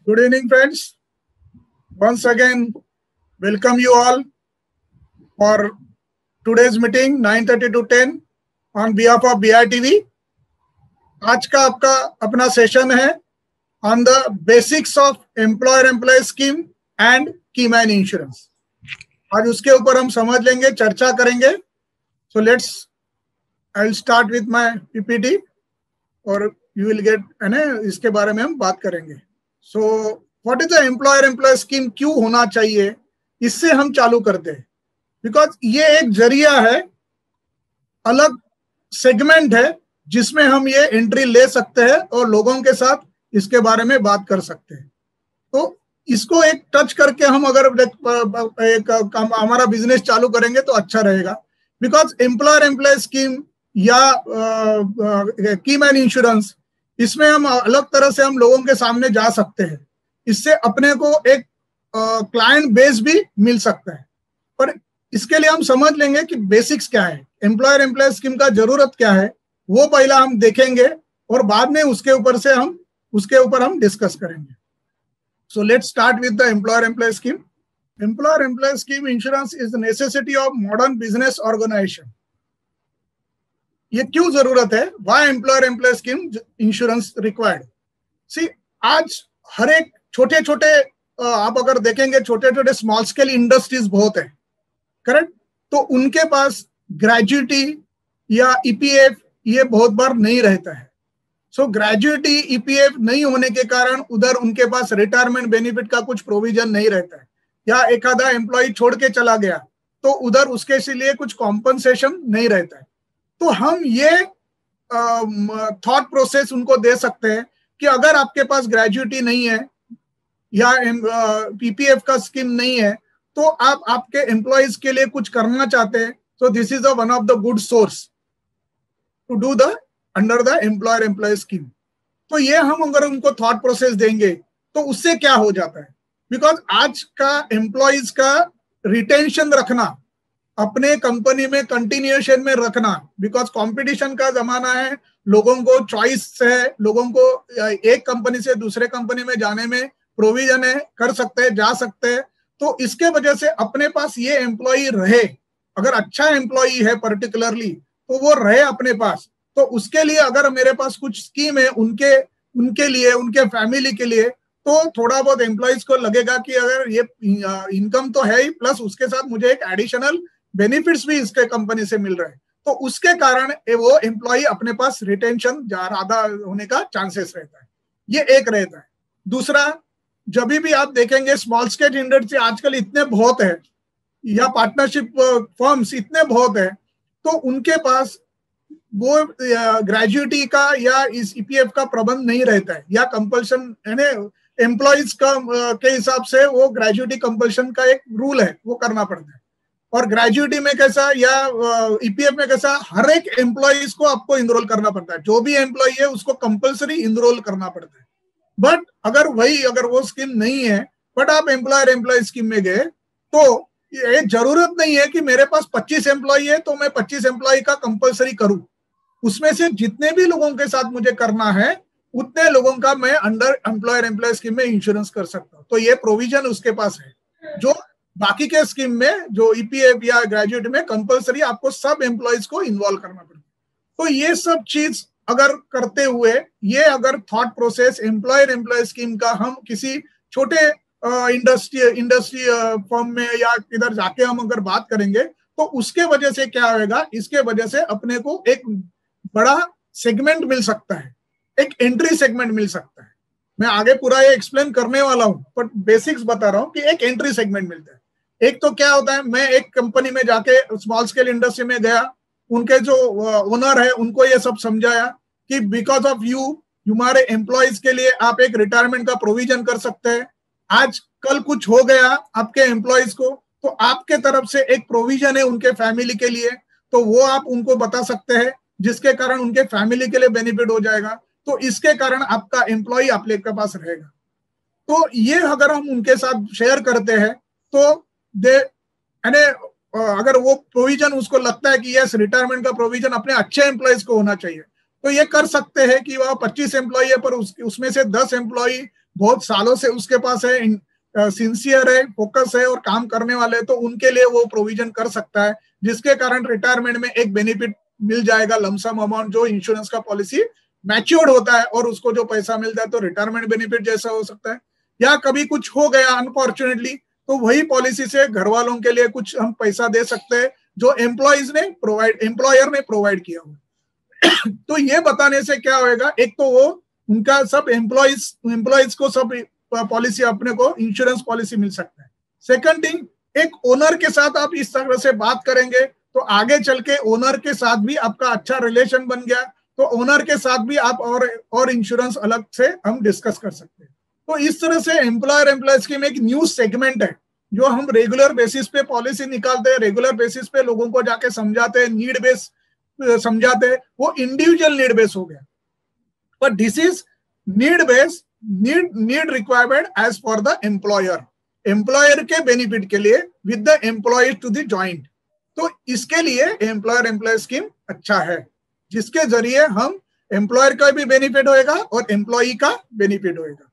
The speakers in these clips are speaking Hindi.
Good evening, friends. Once again, welcome you all for today's meeting 9:30 to 10 on behalf of BITV. आज का आपका अपना सेशन है on the basics of employer-employee scheme and key man insurance. आज उसके ऊपर हम समझ लेंगे, चर्चा करेंगे. So I'll start with my PPT और you will get इसके बारे में हम बात करेंगे. So what is the employer-employee scheme? क्यों होना चाहिए? इससे हम चालू करते हैं. Because ये एक जरिया है, अलग सेगमेंट है जिसमें हम ये एंट्री ले सकते हैं और लोगों के साथ इसके बारे में बात कर सकते हैं. तो इसको एक टच करके हम अगर एक हमारा बिजनेस चालू करेंगे तो अच्छा रहेगा. बिकॉज एम्प्लॉयर-एम्प्लॉय स्कीम या की मैन इंश्योरेंस, इसमें हम अलग तरह से हम लोगों के सामने जा सकते हैं. इससे अपने को एक क्लाइंट बेस भी मिल सकता है. पर इसके लिए हम समझ लेंगे कि बेसिक्स क्या है, एम्प्लॉयर एम्प्लॉय स्कीम का जरूरत क्या है, वो पहला हम देखेंगे और बाद में उसके ऊपर हम डिस्कस करेंगे. So let's start with the employer employ scheme. Employer employ scheme insurance is the necessity of modern business organisation. ये क्यों जरूरत है? Why employer employ scheme insurance required? See, आज हर एक छोटे छोटे आप अगर देखेंगे, छोटे छोटे स्मॉल स्केल इंडस्ट्रीज बहुत है, करेक्ट? तो उनके पास ग्रेजुइटी या ईपीएफ ये बहुत बार नहीं रहता है. सो ग्रेजुइटी ईपीएफ नहीं होने के कारण उधर उनके पास रिटायरमेंट बेनिफिट का कुछ प्रोविजन नहीं रहता है, या एक आधा एम्प्लॉय छोड़ के चला गया तो उधर उसके लिए कुछ कॉम्पनसेशन नहीं रहता है. तो हम ये थॉट प्रोसेस उनको दे सकते हैं कि अगर आपके पास ग्रेजुइटी नहीं है या पीपीएफ का स्कीम नहीं है तो आप आपके एम्प्लॉयज के लिए कुछ करना चाहते हैं, so this is one of the good source to do the under the employer employ scheme. तो ये हम अगर उनको थॉट प्रोसेस देंगे तो उससे क्या हो जाता है? बिकॉज आज का एम्प्लॉयज का रिटेंशन रखना, अपने कंपनी में कंटिन्यूएशन में रखना, बिकॉज कंपटीशन का जमाना है, लोगों को चॉइस है, लोगों को एक कंपनी से दूसरे कंपनी में जाने में प्रोविजन है, कर सकते हैं, जा सकते हैं. तो इसके वजह से अपने पास ये एम्प्लॉय रहे, अगर अच्छा एम्प्लॉय है पर्टिकुलरली तो वो रहे अपने पास. तो उसके लिए अगर मेरे पास कुछ स्कीम है उनके लिए, उनके फैमिली के लिए, तो थोड़ा बहुत एम्प्लॉयज को लगेगा कि अगर ये इनकम तो है ही, प्लस उसके साथ मुझे एक एडिशनल बेनिफिट्स भी इसके कंपनी से मिल रहे हैं, तो उसके कारण वो एम्प्लॉय अपने पास रिटेंशन ज्यादा होने का चांसेस रहता है. ये एक रहता है. दूसरा, जब भी आप देखेंगे स्मॉल स्केल इंडस्ट्री आजकल इतने बहुत है या पार्टनरशिप फर्म्स इतने बहुत है, तो उनके पास वो ग्रेजुइटी का या इस ईपीएफ का प्रबंध नहीं रहता है, या कंपल्शन एम्प्लॉयज का के हिसाब से वो ग्रेजुइटी कंपल्शन का एक रूल है, वो करना पड़ता है. और ग्रेजुइटी में कैसा या ईपीएफ में कैसा, हर एक एम्प्लॉयज को आपको इनरोल करना पड़ता है. जो भी एम्प्लॉय है उसको कंपल्सरी इनरोल करना पड़ता है. बट अगर वो स्कीम नहीं है, बट आप एम्प्लॉयर एम्प्लॉय स्कीम में गए, तो ये जरूरत नहीं है कि मेरे पास 25 एम्प्लॉय है तो मैं 25 एम्प्लॉय का कंपल्सरी करूं. उसमें से जितने भी लोगों के साथ मुझे करना है उतने लोगों का मैं अंडर एम्प्लॉयर एम्प्लॉय स्कीम में इंश्योरेंस कर सकता हूं. तो ये प्रोविजन उसके पास है, जो बाकी के स्कीम में, जो ईपीएफ या ग्रेजुएट में कंपल्सरी आपको सब एम्प्लॉयज को इन्वॉल्व करना पड़ता है. तो ये सब चीज अगर करते हुए, ये अगर thought process employer employ scheme का हम किसी छोटे इंडस्ट्री फर्म में या किधर जाके हम अगर बात करेंगे, तो उसके वजह से क्या होगा, इसके वजह से अपने को एक बड़ा सेगमेंट मिल सकता है, एक एंट्री सेगमेंट मिल सकता है. मैं आगे पूरा ये एक्सप्लेन करने वाला हूं, बट बेसिक्स बता रहा हूं कि एक एंट्री सेगमेंट मिलता है. एक तो क्या होता है, मैं एक कंपनी में जाके स्मॉल स्केल इंडस्ट्री में गया, उनके जो ओनर है उनको ये सब समझाया कि बिकॉज ऑफ यू, हमारे एम्प्लॉयज के लिए आप एक रिटायरमेंट का प्रोविजन कर सकते हैं. आज कल कुछ हो गया आपके एम्प्लॉयज को, तो आपके तरफ से एक प्रोविजन है उनके फैमिली के लिए, तो वो आप उनको बता सकते हैं, जिसके कारण उनके फैमिली के लिए बेनिफिट हो जाएगा. तो इसके कारण आपका एम्प्लॉय आपके पास रहेगा. तो ये अगर हम उनके साथ शेयर करते हैं तो अगर वो प्रोविजन उसको लगता है कि यस, रिटायरमेंट का प्रोविजन अपने अच्छे एम्प्लॉयज को होना चाहिए, तो ये कर सकते हैं कि वह 25 एम्प्लॉय है पर उसमें से 10 एम्प्लॉय बहुत सालों से उसके पास है, सिंसियर है, फोकस है और काम करने वाले, तो उनके लिए वो प्रोविजन कर सकता है, जिसके कारण रिटायरमेंट में एक बेनिफिट मिल जाएगा, लमसम अमाउंट, जो इंश्योरेंस का पॉलिसी मैच्योर्ड होता है और उसको जो पैसा मिलता है तो रिटायरमेंट बेनिफिट जैसा हो सकता है। या कभी कुछ हो गया अनफॉर्चुनेटली, तो वही पॉलिसी से घर वालों के लिए कुछ हम पैसा दे सकते हैं जो एम्प्लॉयर ने प्रोवाइड किया हो। तो ये बताने से क्या होएगा, एक तो वो उनका सब एम्प्लॉइज को सब पॉलिसी, अपने को इंश्योरेंस पॉलिसी मिल सकता है। सेकंड थिंग, एक ओनर के साथ आप इस तरह से बात करेंगे तो आगे चल के ओनर के साथ भी आपका अच्छा रिलेशन बन गया, तो ओनर के साथ भी आप और इंश्योरेंस अलग से हम डिस्कस कर सकते हैं। तो इस तरह से एम्प्लॉयर एम्प्लॉय स्कीम एक न्यू सेगमेंट है जो हम रेगुलर बेसिस पे पॉलिसी निकालते हैं, रेगुलर बेसिस पे लोगों को जाके समझाते हैं, नीड बेस समझाते हैं, वो इंडिविजुअल नीड बेस हो गया। But this is need base, need requirement as for the employer के बेनिफिट के लिए with the employee to the joint. तो इसके लिए एम्प्लॉयर एम्प्लॉय स्कीम अच्छा है, जिसके जरिए हम एम्प्लॉयर का भी बेनिफिट होएगा और एम्प्लॉई का बेनिफिट होएगा।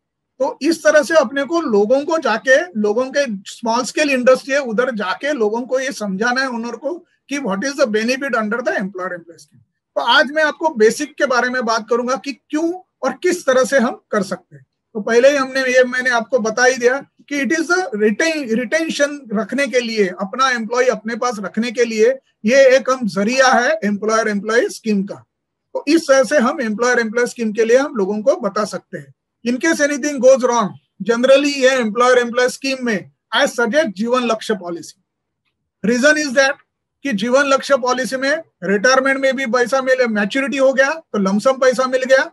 तो इस तरह से अपने को लोगों को जाके, लोगों के स्मॉल स्केल इंडस्ट्री है उधर जाके लोगों को ये समझाना है ओनर को कि what is the benefit under the employer employ scheme. तो आज मैं आपको बेसिक के बारे में बात करूंगा कि क्यों और किस तरह से हम कर सकते हैं। तो पहले ही मैंने आपको बता ही दिया कि इट इज रिटेंशन रखने के लिए, अपना एम्प्लॉय अपने पास रखने के लिए ये एक हम जरिया है एम्प्लॉयर एम्प्लॉय स्कीम का। तो इस तरह से हम एम्प्लॉयर एम्प्लॉय स्कीम के लिए हम लोगों को बता सकते हैं। इन case anything goes wrong, generally ये एम्प्लॉयर एम्प्लॉय स्कीम में आई सजेस्ट जीवन Lakshya policy. Reason is that कि जीवन लक्ष्य पॉलिसी में रिटायरमेंट में भी पैसा मिले, मैच्योरिटी हो गया तो लमसम पैसा मिल गया।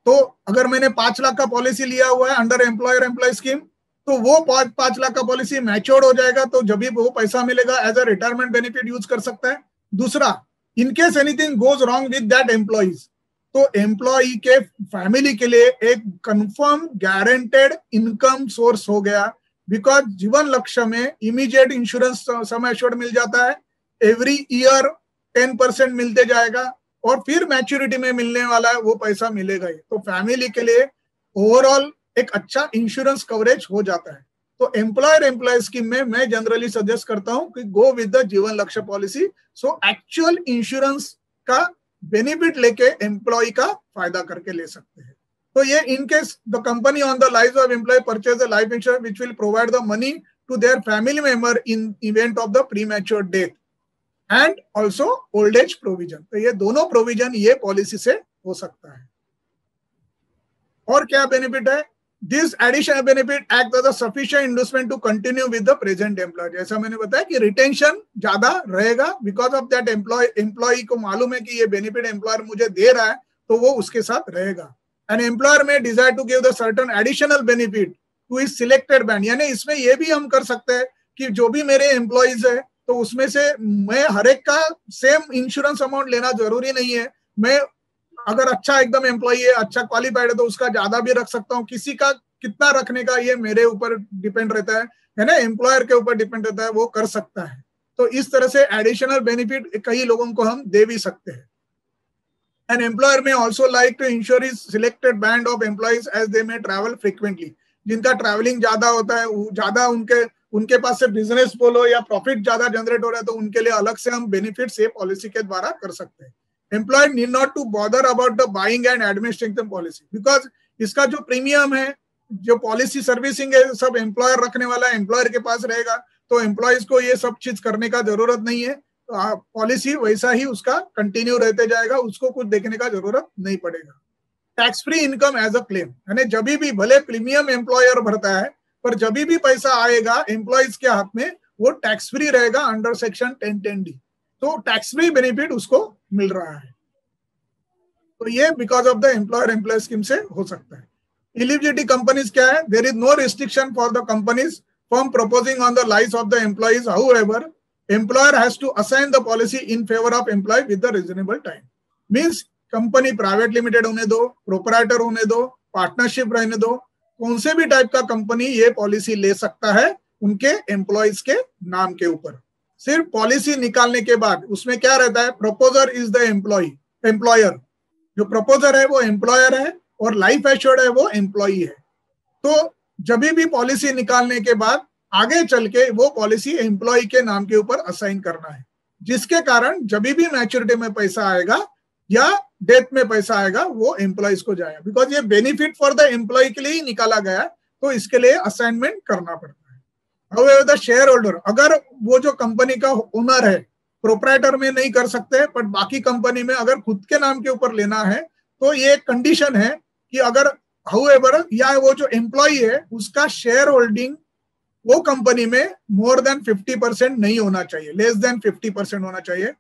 तो अगर मैंने 5 लाख का पॉलिसी लिया हुआ है अंडर एम्प्लॉयर एम्प्लॉय स्कीम, तो वो 5 लाख का पॉलिसी मैच्योर्ड हो जाएगा, तो जब भी वो पैसा मिलेगा as a retirement benefit use कर सकता है। दूसरा, in case anything goes wrong with that employees, तो एम्प्लॉय के फैमिली के लिए एक कंफर्म गारंटेड इनकम सोर्स हो गया, बिकॉज जीवन लक्ष्य में इमीडिएट इंश्योरेंस सम एश्योर्ड मिल जाता है, एवरी ईयर 10% मिलते जाएगा और फिर मैच्योरिटी में मिलने वाला है वो पैसा मिलेगा ही। तो फैमिली के लिए ओवरऑल एक अच्छा इंश्योरेंस कवरेज हो जाता है। तो एम्प्लॉयर एम्प्लॉय स्कीम में मैं जनरली सजेस्ट करता हूं कि go with the Jeevan Lakshya policy, so actual insurance का बेनिफिट लेके एम्प्लॉय का फायदा करके ले सकते हैं। तो ये in case the company on the life of employee purchase the life insurance which will provide the money to their family member in event of the premature death and also old age provision. तो ये दोनों प्रोविजन ये पॉलिसी से हो सकता है। और क्या बेनिफिट है? This additional benefit act as a sufficient investment to continue with the present employee. जैसा मैंने बताया कि रिटेंशन ज्यादा रहेगा बिकॉज ऑफ दैट एम्प्लॉय को मालूम है कि ये बेनिफिट एम्प्लॉयर मुझे दे रहा है, तो वो उसके साथ रहेगा। An employer may desire to give the certain additional benefit to his selected band, यानी इसमें ये भी हम कर सकते हैं कि जो भी मेरे एम्प्लॉइज है तो उसमें से मैं हर एक का सेम इंश्योरेंस अमाउंट लेना जरूरी नहीं है। मैं अगर अच्छा एकदम एम्प्लॉय है, अच्छा क्वालिफाइड है, तो उसका ज्यादा भी रख सकता हूँ। किसी का कितना रखने का ये मेरे ऊपर डिपेंड रहता है ना, एम्प्लॉयर के ऊपर डिपेंड रहता है, वो कर सकता है। तो इस तरह से एडिशनल बेनिफिट कई लोगों को हम दे भी सकते हैं। An employer may also like to insure his selected band of employees as they may travel frequently. जिनका ट्रैवलिंग ज्यादा होता है, ज्यादा उनके पास से बिजनेस बोलो या प्रॉफिट ज्यादा जनरेट हो रहा है, तो उनके लिए अलग से हम बेनिफिट से पॉलिसी के द्वारा कर सकते हैं। Employee need not to bother about the buying and administrating policy, because इसका जो प्रीमियम है, जो पॉलिसी सर्विसिंग है, सब एम्प्लॉयर रखने वाला है, एम्प्लॉयर के पास रहेगा। तो एम्प्लॉयज को ये सब चीज करने का जरूरत नहीं है, पॉलिसी वैसा ही उसका कंटिन्यू रहते जाएगा, उसको कुछ देखने का जरूरत नहीं पड़ेगा। Tax free income as a claim, यानी जब भी भले प्रीमियम एम्प्लॉयर भरता है, पर जब भी पैसा आएगा एम्प्लॉयज के हाथ में, वो टैक्स फ्री रहेगा अंडर सेक्शन 1010D। तो टैक्स फ्री बेनिफिट उसको मिल रहा है। तो ये because of the employer employ scheme से हो सकता है। एलिजिबिलिटी कंपनीज क्या है? There is no restriction for the companies from proposing on the life of the employees, however employer has to assign the policy in favor of employee with the reasonable time. Means company private limited होने दो, प्रोपराइटर होने दो, पार्टनरशिप रहने दो, कौन से भी टाइप का कंपनी ये पॉलिसी ले सकता है उनके एम्प्लॉइज के नाम के ऊपर। सिर्फ पॉलिसी निकालने के बाद उसमें क्या रहता है? Proposer is the employer. जो प्रपोजर है वो एम्प्लॉयर है और लाइफ एश्योर्ड है वो एम्प्लॉई है। तो जब भी पॉलिसी निकालने के बाद आगे चल के वो पॉलिसी एम्प्लॉय के नाम के ऊपर असाइन करना है, जिसके कारण जब भी मैच्योरिटी में पैसा आएगा या डेथ में पैसा आएगा वो एम्प्लॉयज को जाएगा, बिकॉज ये बेनिफिट फॉर द एम्प्लॉय के लिए ही निकाला गया है, तो इसके लिए असाइनमेंट करना पड़ता है। हाउएवर द शेयर होल्डर, अगर वो जो कंपनी का ओनर है, प्रोप्राइटर में नहीं कर सकते, बट बाकी कंपनी में अगर खुद के नाम के ऊपर लेना है तो ये कंडीशन है कि अगर हाउएवर या वो जो एम्प्लॉय है उसका शेयर होल्डिंग वो कंपनी में मोर देन 50% नहीं होना चाहिए, लेस देन 50% होना चाहिए।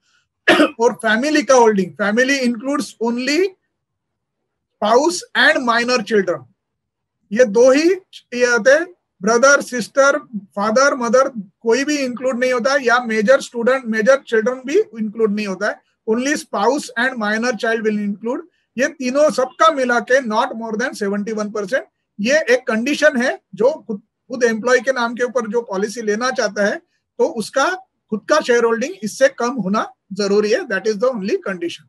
और फैमिली का holding, family includes only spouse and minor children, ये दो ही ये होते हैं, ब्रदर सिस्टर फादर मदर कोई भी इंक्लूड नहीं होता है, या मेजर स्टूडेंट मेजर चिल्ड्रन भी इंक्लूड नहीं होता है, only spouse and minor child will include. ये तीनों सबका मिला के नॉट मोर देन 71%, ये एक कंडीशन है जो खुद एम्प्लॉय के नाम के ऊपर जो पॉलिसी लेना चाहता है तो उसका खुद का शेयर होल्डिंग इससे कम होना जरूरी है, that is the only condition.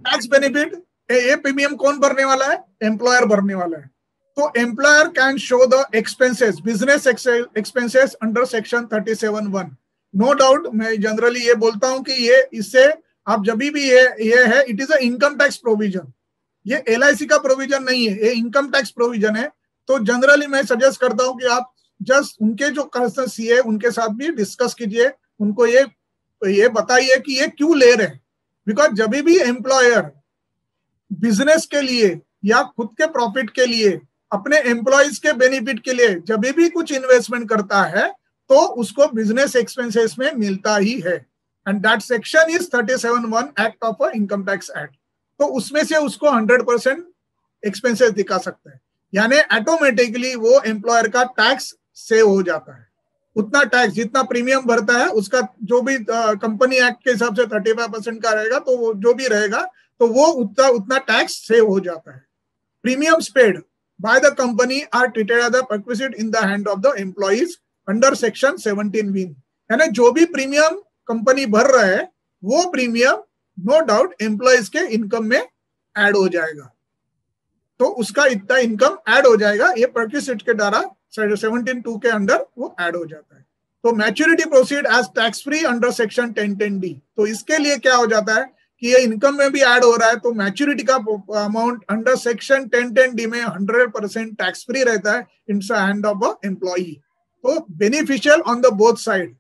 Tax benefit, ये प्रीमियम कौन भरने वाला है? एम्प्लॉयर भरने वाला है। तो employer can show the expenses, business expenses under section 37(1). No doubt मैं जनरली ये बोलता हूं कि ये इससे आप जब भी ये है, it is a income tax provision, ये LIC का प्रोविजन नहीं है, ये इनकम टैक्स प्रोविजन है। तो जनरली मैं सजेस्ट करता हूं कि आप जस्ट उनके जो CA उनके साथ भी डिस्कस कीजिए, उनको ये बताइए कि ये क्यों ले रहे हैं, बिकॉज जब भी एम्प्लॉयर बिजनेस के लिए या खुद के प्रॉफिट के लिए अपने एम्प्लॉयज के बेनिफिट के लिए जब भी कुछ इन्वेस्टमेंट करता है तो उसको बिजनेस एक्सपेंसेस में मिलता ही है, and that section is 37(1) act of income tax act. तो उसमें से उसको 100% एक्सपेंसेस दिखा सकते हैं, यानी ऑटोमेटिकली वो एम्प्लॉयर का टैक्स सेव हो जाता है। उतना टैक्स जितना प्रीमियम भरता है उसका जो भी कंपनी एक्ट के हिसाब से 35% का रहेगा, तो वो जो भी रहेगा तो वो उतना टैक्स सेव हो जाता है। Premiums paid by the company are treated as a perquisite in the hand of the employees under section 17(b), यानी जो भी प्रीमियम कंपनी भर रहा है वो प्रीमियम नो डाउट एम्प्लॉइज के इनकम में ऐड हो जाएगा, तो उसका इतना इनकम ऐड हो जाएगा, ये परक्विजिट के द्वारा 17(2) के अंडर वो ऐड हो जाता है। तो maturity proceed as tax free under section 10(10)(d). तो इसके लिए क्या हो जाता है कि ये इनकम में भी ऐड हो रहा है, तो मैच्योरिटी का अमाउंट अंडर सेक्शन 10(10)(d) में 100% टैक्स फ्री रहता है in the hand of a employee. तो beneficial on the both side,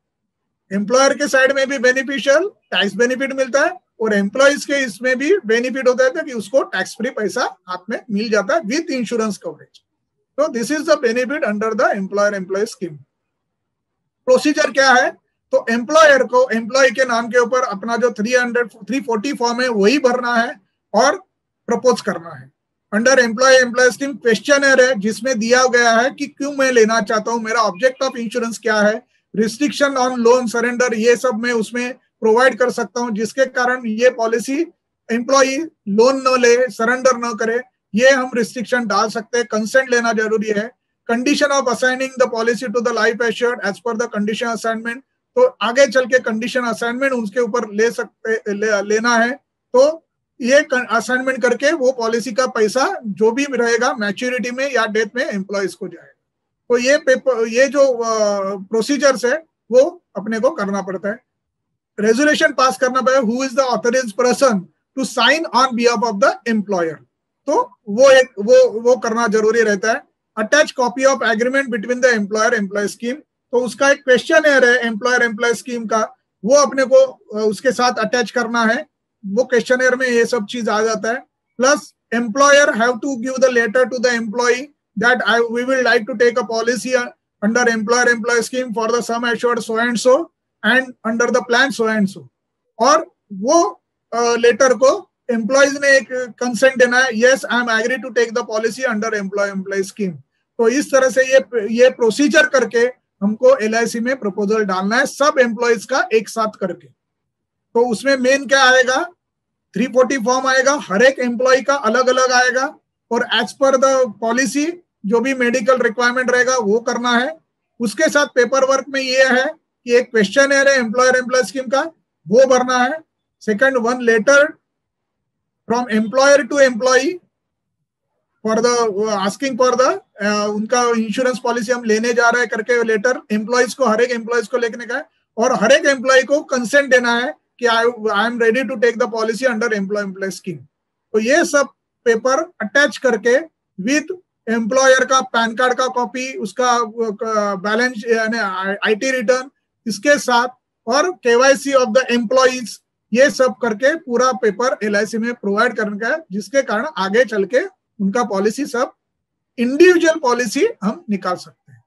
employer के साइड में भी बेनिफिशियल टैक्स बेनिफिट मिलता है और एम्प्लॉइज के इसमें भी बेनिफिट होता है कि उसको टैक्स फ्री पैसा हाथ में मिल जाता है विथ इंश्योरेंस कवरेज। तो this is the benefit under the employer employ scheme. Procedure क्या है? तो एम्प्लॉयर को एम्प्लॉय के नाम के ऊपर अपना जो 340 फॉर्म है वही भरना है और प्रपोज करना है। अंडर एम्प्लॉय स्कीम क्वेश्चनर है जिसमें दिया गया है कि क्यों मैं लेना चाहता हूं, मेरा ऑब्जेक्ट ऑफ इंश्योरेंस क्या है, रिस्ट्रिक्शन ऑन लोन सरेंडर, ये सब मैं उसमें प्रोवाइड कर सकता हूं जिसके कारण ये पॉलिसी एम्प्लॉय लोन न ले, सरेंडर न करे, ये हम रिस्ट्रिक्शन डाल सकते हैं। कंसेंट लेना जरूरी है। Condition of assigning the policy to the life assured as per the condition assignment, तो आगे चल के कंडीशन असाइनमेंट उसके ऊपर लेना है, तो ये असाइनमेंट करके वो पॉलिसी का पैसा जो भी रहेगा मैच्योरिटी में या डेथ में एम्प्लॉयज को जाएगा। तो ये जो प्रोसीजर्स है वो अपने को करना पड़ता है। रेजोल्यूशन पास करना पड़ेगा, who is the authorised person to sign on behalf of the employer, तो वो करना जरूरी रहता है। Attach copy of agreement between the employer employ scheme, तो उसका एक क्वेश्चन है एम्प्लॉयर एम्प्लॉय स्कीम का, वो अपने को उसके साथ अटैच करना है, वो क्वेश्चनर में ये सब चीज आ जाता है। Plus employer have to give the letter to the employ that we will like to take a policy under employer employ scheme for the sum assured so and so and under the plan so and so, और वो लेटर को एम्प्लॉयज ने एक कंसेंट देना है, yes I am agree to take the policy under employ employ scheme. तो इस तरह से ये प्रोसीजर करके हमको LIC में प्रपोजल डालना है सब एम्प्लॉयज का एक साथ करके। तो उसमें मेन क्या आएगा, 340 फॉर्म आएगा, हर एक एम्प्लॉय का अलग अलग आएगा, और एज पर द पॉलिसी जो भी मेडिकल रिक्वायरमेंट रहेगा वो करना है। उसके साथ पेपर वर्क में ये है कि एक क्वेश्चन है एम्प्लॉयर एम्प्लॉय स्कीम का, वो भरना है। Second, 1 letter from employer to employee for the asking for the उनका इंश्योरेंस पॉलिसी हम लेने जा रहे हैं करके लेटर एम्प्लॉयज को, हर एक एम्प्लॉयज को लेने का है, और हर एक एम्प्लॉय को कंसेंट देना है कि I am ready to take the policy under employ scheme. तो ये सब पेपर अटैच करके विद एम्प्लॉयर का पैन कार्ड का कॉपी, उसका बैलेंस यानी आईटी रिटर्न इसके साथ, और केवाईसी ऑफ द एम्प्लॉइज, ये सब करके पूरा पेपर एलआईसी में प्रोवाइड करने का है, जिसके कारण आगे चल के उनका पॉलिसी सब इंडिविजुअल पॉलिसी हम निकाल सकते हैं।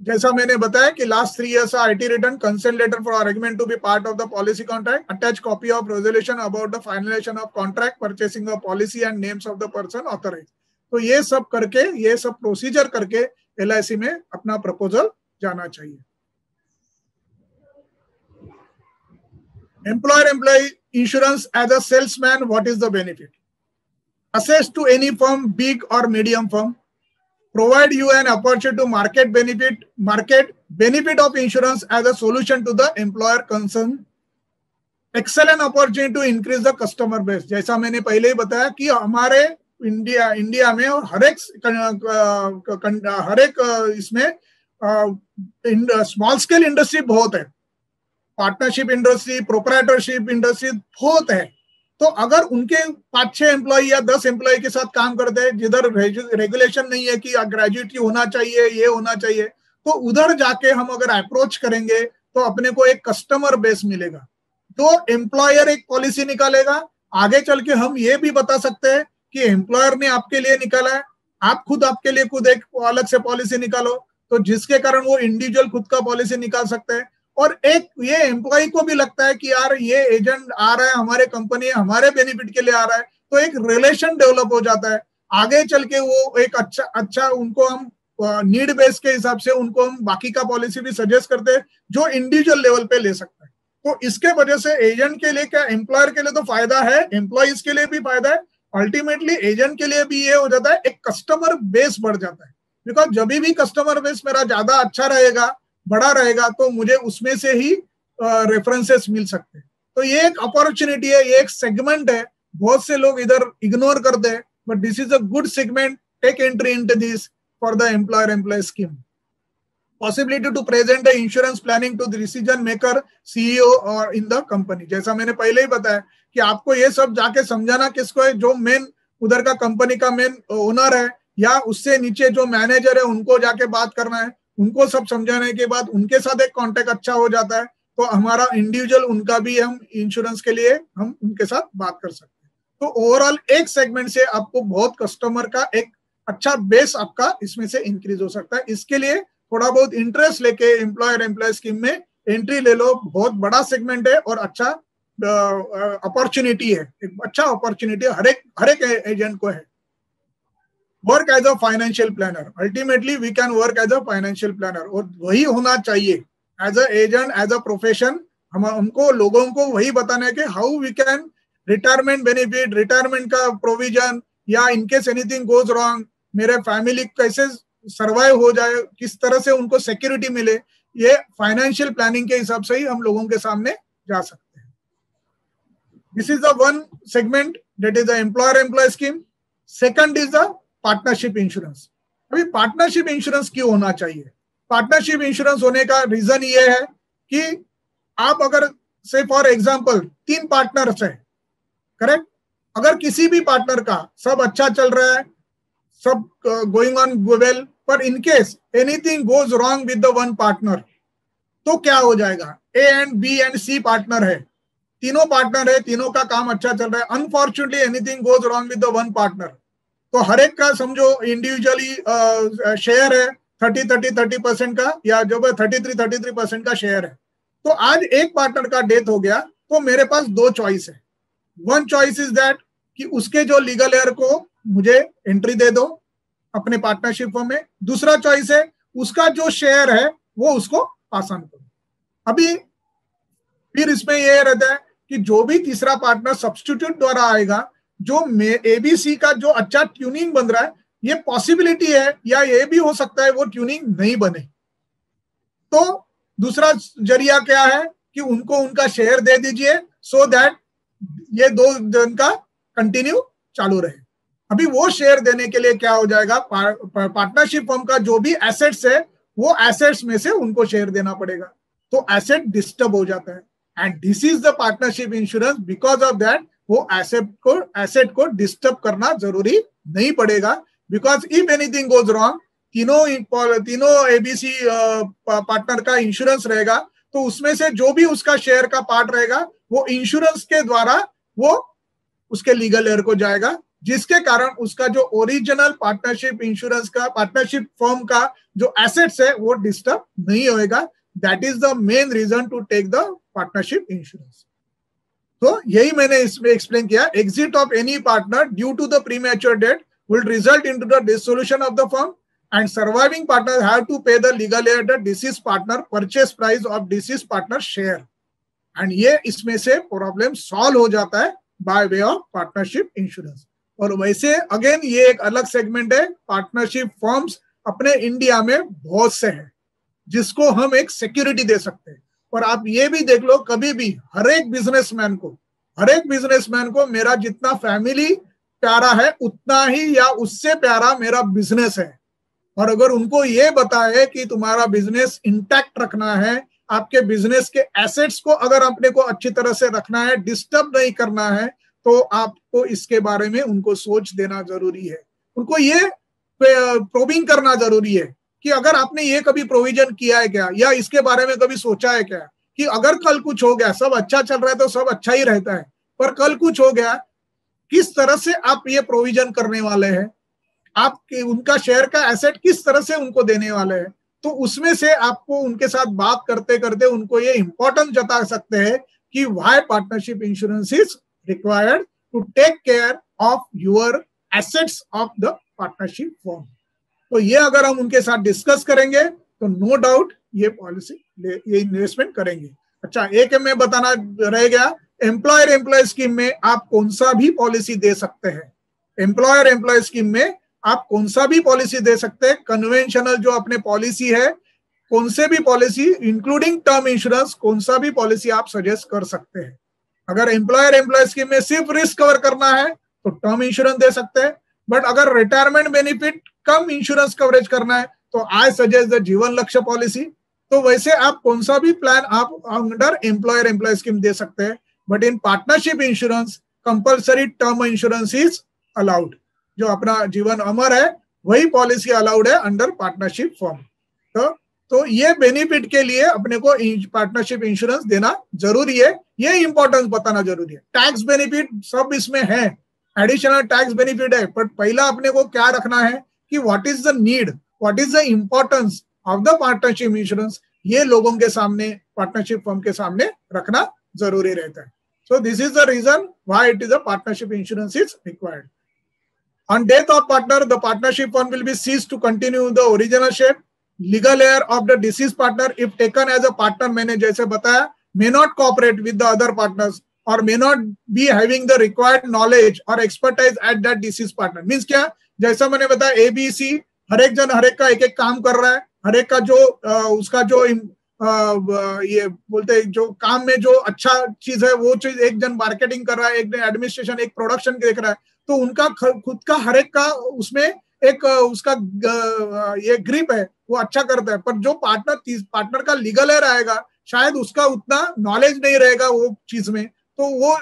जैसा मैंने बताया कि last 3 years IT return, consent letter for agreement to be part of the policy contract, attach copy of resolution about the finalisation of contract, purchasing of policy and names of the person authorise. तो ये सब करके, ये सब प्रोसीजर करके एलआईसी में अपना प्रपोजल जाना चाहिए। Employer employ insurance as a salesman, what is the benefit? Assess to any firm, big or medium firm, provide you an opportunity to market benefit of insurance as a solution to the employer concern, excellent opportunity to increase the customer base। जैसा मैंने पहले ही बताया कि हमारे इंडिया में और हर एक इसमें स्मॉल स्केल इंडस्ट्री बहुत है, पार्टनरशिप इंडस्ट्री, प्रोप्राइटरशिप इंडस्ट्री बहुत है। तो अगर उनके 5-6 एम्प्लॉय या 10 एम्प्लॉय के साथ काम करते हैं, जिधर रेगुलेशन नहीं है कि ग्रेजुएट होना चाहिए, ये होना चाहिए, तो उधर जाके हम अगर अप्रोच करेंगे तो अपने को एक कस्टमर बेस मिलेगा। तो एम्प्लॉयर एक पॉलिसी निकालेगा, आगे चल के हम ये भी बता सकते हैं कि एम्प्लॉयर ने आपके लिए निकाला है, आप खुद आपके लिए खुद एक अलग से पॉलिसी निकालो, तो जिसके कारण वो इंडिविजुअल खुद का पॉलिसी निकाल सकते हैं। और एक ये एम्प्लॉय को भी लगता है कि यार ये एजेंट आ रहा है, हमारे कंपनी हमारे बेनिफिट के लिए आ रहा है, तो एक रिलेशन डेवलप हो जाता है। आगे चल के वो एक अच्छा उनको हम नीड बेस के हिसाब से उनको हम बाकी का पॉलिसी भी सजेस्ट करते हैं जो इंडिविजुअल लेवल पे ले सकता है। तो इसके वजह से एजेंट के लिए क्या, एम्प्लॉयर के लिए तो फायदा है, एम्प्लॉइज के लिए भी फायदा है, अल्टीमेटली एजेंट के लिए भी ये हो जाता है, एक कस्टमर बेस बढ़ जाता है। बिकॉज जब भी कस्टमर बेस मेरा ज्यादा अच्छा रहेगा, बड़ा रहेगा, तो मुझे उसमें से ही रेफरेंसेस मिल सकते हैं। तो ये एक अपॉर्चुनिटी है, ये एक सेगमेंट है, बहुत से लोग इधर इग्नोर करते हैं, but this is a good segment, take entry into this for the employer employ scheme. Possibility to present the insurance planning to the decision maker, CEO और इन द कंपनी। जैसा मैंने पहले ही बताया कि आपको ये सब जाके समझाना किसको है, जो मेन उधर का कंपनी का मेन ओनर है या उससे नीचे जो मैनेजर है, उनको जाके बात करना है। उनको सब समझाने के बाद उनके साथ एक कांटेक्ट अच्छा हो जाता है, तो हमारा इंडिविजुअल उनका भी हम इंश्योरेंस के लिए हम उनके साथ बात कर सकते हैं। तो ओवरऑल एक सेगमेंट से आपको बहुत कस्टमर का एक अच्छा बेस आपका इसमें से इंक्रीज हो सकता है। इसके लिए थोड़ा बहुत इंटरेस्ट लेके एम्प्लॉयर एम्प्लॉय स्कीम में एंट्री ले लो, बहुत बड़ा सेगमेंट है और अच्छा अपॉर्चुनिटी है, एक अच्छा अपॉर्चुनिटी हर एक एजेंट को है। Work as a financial planner, ultimately we can work as a financial planner, और वही होना चाहिए as a agent, as a profession. हमको लोगों को वही बताना है कि how we can retirement benefit, retirement का प्रोविजन, या इनकेस एनीथिंग गोज रॉन्ग, मेरे फैमिली कैसे सर्वाइव हो जाए, किस तरह से उनको सिक्योरिटी मिले, ये फाइनेंशियल प्लानिंग के हिसाब से ही हम लोगों के सामने जा सकते हैं। This is the one segment, that is the employer employ scheme. Second is the partnership insurance. अभी पार्टनरशिप इंश्योरेंस क्यों होना चाहिए? पार्टनरशिप इंश्योरेंस होने का रीजन ये है कि आप अगर से फॉर एग्जांपल 3 पार्टनर्स है, करेक्ट, अगर किसी भी पार्टनर का सब अच्छा चल रहा है, सब गोइंग ऑन वेल, पर in case anything goes wrong with the one partner, तो क्या हो जाएगा? A and B and C partner है, तीनों पार्टनर है, तीनों का काम अच्छा चल रहा है, unfortunately anything goes wrong with the one partner, तो हर एक का समझो इंडिविजुअली शेयर है 30% का, या जो 33% का शेयर है। तो आज एक पार्टनर का डेथ हो गया, तो मेरे पास 2 चॉइस है। वन चॉइस इज दैट कि उसके जो लीगल हेयर को मुझे एंट्री दे दो अपने पार्टनरशिप में, दूसरा चॉइस है उसका जो शेयर है वो उसको पास ऑन करो। अभी फिर इसमें यह रहता है कि जो भी तीसरा पार्टनर सब्स्टिट्यूट द्वारा आएगा, जो एबीसी का जो अच्छा ट्यूनिंग बन रहा है, ये पॉसिबिलिटी है या ये भी हो सकता है वो ट्यूनिंग नहीं बने। तो दूसरा जरिया क्या है कि उनको उनका शेयर दे दीजिए, सो दैट ये 2 जन का कंटिन्यू चालू रहे। अभी वो शेयर देने के लिए क्या हो जाएगा, पार्टनरशिप फर्म का जो भी एसेट्स है वो एसेट्स में से उनको शेयर देना पड़ेगा, तो एसेट डिस्टर्ब हो जाता है। And this is the partnership insurance. Because of that वो एसेट को डिस्टर्ब करना जरूरी नहीं पड़ेगा, because if anything goes wrong, तीनों एबीसी पार्टनर का इंश्योरेंस रहेगा, तो उसमें से जो भी उसका शेयर का पार्ट रहेगा वो इंश्योरेंस के द्वारा वो उसके लीगल एयर को जाएगा, जिसके कारण उसका जो ओरिजिनल पार्टनरशिप इंश्योरेंस का, पार्टनरशिप फर्म का जो एसेट्स है वो डिस्टर्ब नहीं होएगा। That is the main reason to take the partnership insurance. तो यही मैंने इसमें एक्सप्लेन किया। Exit of any partner due to the premature death will result into the dissolution of the firm, and surviving partners have to pay the legal heir the deceased partner purchase price of deceased partner share, and ये इसमें से प्रॉब्लम सॉल्व हो जाता है by way of partnership insurance. और वैसे अगेन ये एक अलग सेगमेंट है। पार्टनरशिप फर्म्स अपने इंडिया में बहुत से हैं जिसको हम एक सिक्योरिटी दे सकते हैं। और आप ये भी देख लो, कभी भी हर एक बिजनेसमैन को मेरा जितना फैमिली प्यारा है उतना ही या उससे प्यारा मेरा बिजनेस है। और अगर उनको ये बताए कि तुम्हारा बिजनेस इंटैक्ट रखना है, आपके बिजनेस के एसेट्स को अगर अपने को अच्छी तरह से रखना है, डिस्टर्ब नहीं करना है, तो आपको इसके बारे में उनको सोच देना जरूरी है। उनको ये प्रोबिंग करना जरूरी है कि अगर आपने ये कभी प्रोविजन किया है क्या, या इसके बारे में कभी सोचा है क्या कि अगर कल कुछ हो गया, सब अच्छा चल रहा है तो सब अच्छा ही रहता है, पर कल कुछ हो गया, किस तरह से आप ये प्रोविजन करने वाले हैं, आप उनका शेयर का एसेट किस तरह से उनको देने वाले हैं। तो उसमें से आपको उनके साथ बात करते करते उनको ये इंपॉर्टेंस जता सकते हैं कि why partnership insurance is required to take care of your assets of the partnership firm. तो ये अगर हम उनके साथ डिस्कस करेंगे तो नो डाउट ये पॉलिसी, ये इन्वेस्टमेंट करेंगे। अच्छा, एक मैं बताना रह गया, एम्प्लॉयर एम्प्लॉय स्कीम में आप कौन सा भी पॉलिसी दे सकते हैं। एम्प्लॉयर एम्प्लॉय स्कीम में आप कौन सा भी पॉलिसी दे सकते हैं। कन्वेंशनल जो अपने पॉलिसी है, कौन से भी पॉलिसी इंक्लूडिंग टर्म इंश्योरेंस, कौन सा भी पॉलिसी आप सजेस्ट कर सकते हैं। अगर एम्प्लॉयर एम्प्लॉय स्कीम में सिर्फ रिस्क कवर करना है तो टर्म इंश्योरेंस दे सकते हैं, बट अगर रिटायरमेंट बेनिफिट कम इंश्योरेंस कवरेज करना है तो I suggest the Jeevan Lakshya policy. तो वैसे आप कौन सा भी प्लान आप अंडर एम्प्लॉयर एम्प्लॉय स्कीम दे सकते हैं, but in partnership insurance compulsory term insurance is allowed. जो अपना जीवन अमर है वही पॉलिसी अलाउड है अंडर पार्टनरशिप फर्म। तो ये बेनिफिट के लिए अपने को पार्टनरशिप इंश्योरेंस देना जरूरी है, ये इंपॉर्टेंस बताना जरूरी है। टैक्स बेनिफिट सब इसमें है, एडिशनल टैक्स बेनिफिट है, बट पहला अपने को क्या रखना है कि what is the need, what is the importance of the partnership insurance, ये लोगों के सामने, पार्टनरशिप फर्म के सामने रखना जरूरी रहता है। So this is the reason why it is a partnership insurance is required. On death of partner, the partnership fund will be ceased to continue the original shape. Legal heir of the deceased partner, if taken as a partner, मैंने जैसे बताया, may not cooperate with the other partners or may not be having the required knowledge or expertise at that deceased partner. Means क्या, जैसा मैंने बताया ABC, हर एक जन हर एक का एक एक काम कर रहा है, हर एक का जो उसका जो ये बोलते हैं जो काम में जो अच्छा चीज है वो चीज, एक जन मार्केटिंग कर रहा है, एक एडमिनिस्ट्रेशन, एक प्रोडक्शन देख रहा है, तो उनका खुद का हर एक का उसमें एक उसका ये ग्रिप है, वो अच्छा करता है। पर जो पार्टनर का लीगल एयर आएगा, शायद उसका उतना नॉलेज नहीं रहेगा वो चीज में, तो वो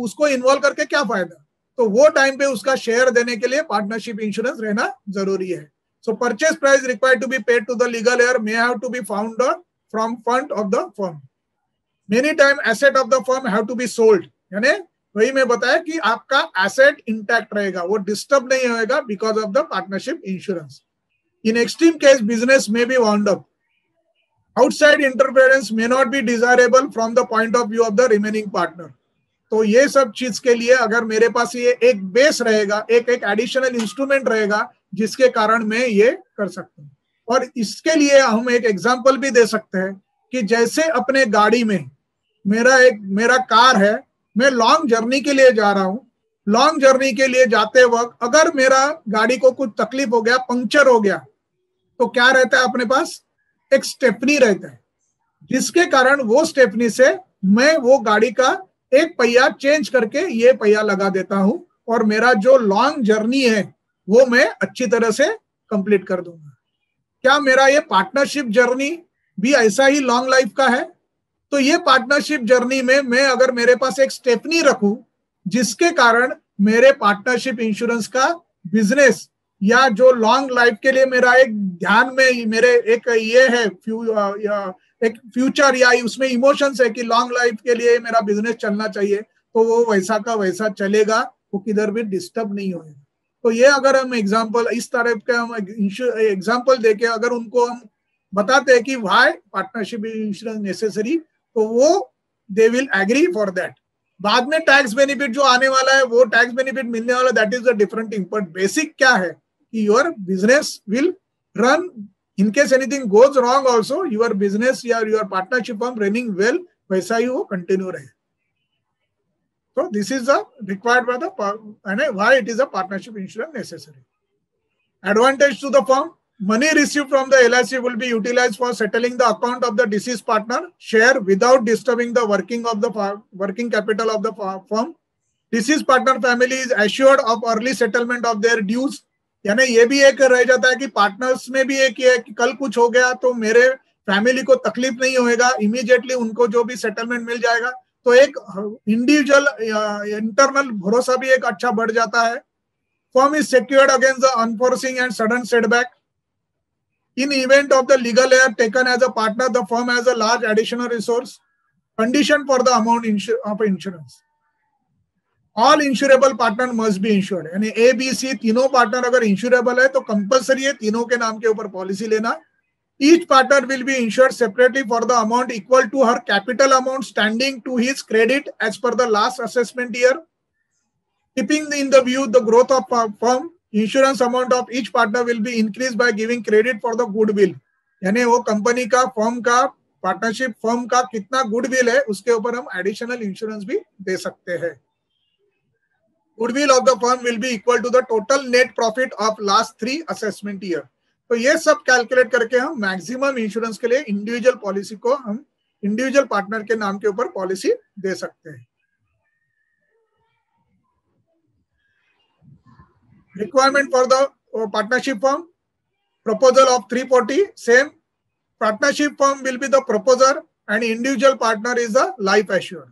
उसको इन्वॉल्व करके क्या फायदा। तो वो टाइम पे उसका शेयर देने के लिए पार्टनरशिप इंश्योरेंस रहना जरूरी है। So purchase price required to be paid to the legal heir may have to be found from fund of the firm. Many time asset of the firm have to be sold. यानी वही मैं बताया कि आपका एसेट इंटैक्ट रहेगा, वो डिस्टर्ब नहीं होएगा because of the partnership insurance. In extreme case business में be wound up. Outside interference may not be desirable from the point of view of the remaining partner. तो ये सब चीज के लिए अगर मेरे पास ये एक बेस रहेगा, एक एडिशनल इंस्ट्रूमेंट रहेगा जिसके कारण मैं ये कर सकता हूँ। और इसके लिए हम एक एग्जांपल भी दे सकते हैं कि जैसे अपने गाड़ी में मेरा कार है, मैं लॉन्ग जर्नी के लिए जा रहा हूँ, लॉन्ग जर्नी के लिए जाते वक्त अगर मेरा गाड़ी को कुछ तकलीफ हो गया, पंक्चर हो गया, तो क्या रहता है अपने पास, एक स्टेपनी रहता है, जिसके कारण वो स्टेपनी से मैं वो गाड़ी का एक पहिया चेंज करके ये पहिया लगा देता हूं और मेरा जो लॉन्ग जर्नी है वो मैं अच्छी तरह से कंप्लीट कर दूंगा। क्या मेरा ये पार्टनरशिप जर्नी भी ऐसा ही लॉन्ग लाइफ का है? तो ये पार्टनरशिप जर्नी में मैं अगर मेरे पास एक स्टेपनी रखूं जिसके कारण मेरे पार्टनरशिप इंश्योरेंस का बिजनेस या जो लॉन्ग लाइफ के लिए मेरा एक ध्यान में मेरे एक ये है एक फ्यूचर या उसमें इमोशंस है कि लॉन्ग लाइफ के लिए मेरा बिजनेस चलना चाहिए, तो वो वैसा का वैसा चलेगा, वो किधर भी डिस्टर्ब नहीं होगा। तो ये अगर हम एग्जाम्पल इस तरह के हम एग्जाम्पल देके अगर उनको हम बताते हैं कि व्हाई पार्टनरशिप इंश्योरेंस नेसेसरी, तो वो they will agree for that. बाद में टैक्स बेनिफिट जो आने वाला है वो टैक्स बेनिफिट मिलने वाला, that is the different thing. But basic क्या है कि your business will run in case anything goes wrong also, your business या your partnership firm running well, वैसा ही वो कंटिन्यू रहे। So this is the required by the and why it is a partnership insurance necessary. Advantage to the firm: money received from the LIC will be utilized for settling the account of the deceased partner share without disturbing the working capital of the firm. Deceased partner family is assured of early settlement of their dues. यानी ये भी एक रह जाता है कि पार्टनर्स में भी एक ये कि कल कुछ हो गया तो मेरे फैमिली को तकलीफ नहीं होएगा, इमीडिएटली उनको जो भी सेटलमेंट मिल जाएगा। तो एक इंडिविजुअल इंटरनल भरोसा भी एक अच्छा बढ़ जाता है। Firm is secured against the unforeseen and sudden setback. In event of the legal heir taken as a partner, the firm has a large additional resource. Condition for the amount of insurance: all insurable partner must be insured. यानी ए बी सी तीनों पार्टनर अगर इंश्योरेबल है तो कंपलसरी है तीनों के नाम के ऊपर पॉलिसी लेना। Each partner will be insured separately for the amount equal to her capital amount standing to his credit as per the last assessment year. Keeping in the view the growth of firm, insurance amount of each partner will be increased by giving credit for the goodwill. यानी वो कंपनी का फर्म का पार्टनरशिप फर्म का कितना गुडविल है उसके ऊपर हम एडिशनल इंश्योरेंस भी दे सकते हैं। Goodwill of the firm will be equal to the total net profit of last 3 assessment year. तो ये सब कैलकुलेट करके हम मैक्सिमम इंश्योरेंस के लिए इंडिविजुअल पॉलिसी को हम इंडिविजुअल पार्टनर के नाम के ऊपर पॉलिसी दे सकते हैं। Requirement for the partnership firm: proposal of 340, same. Partnership firm will be the proposer and individual partner is the life assured.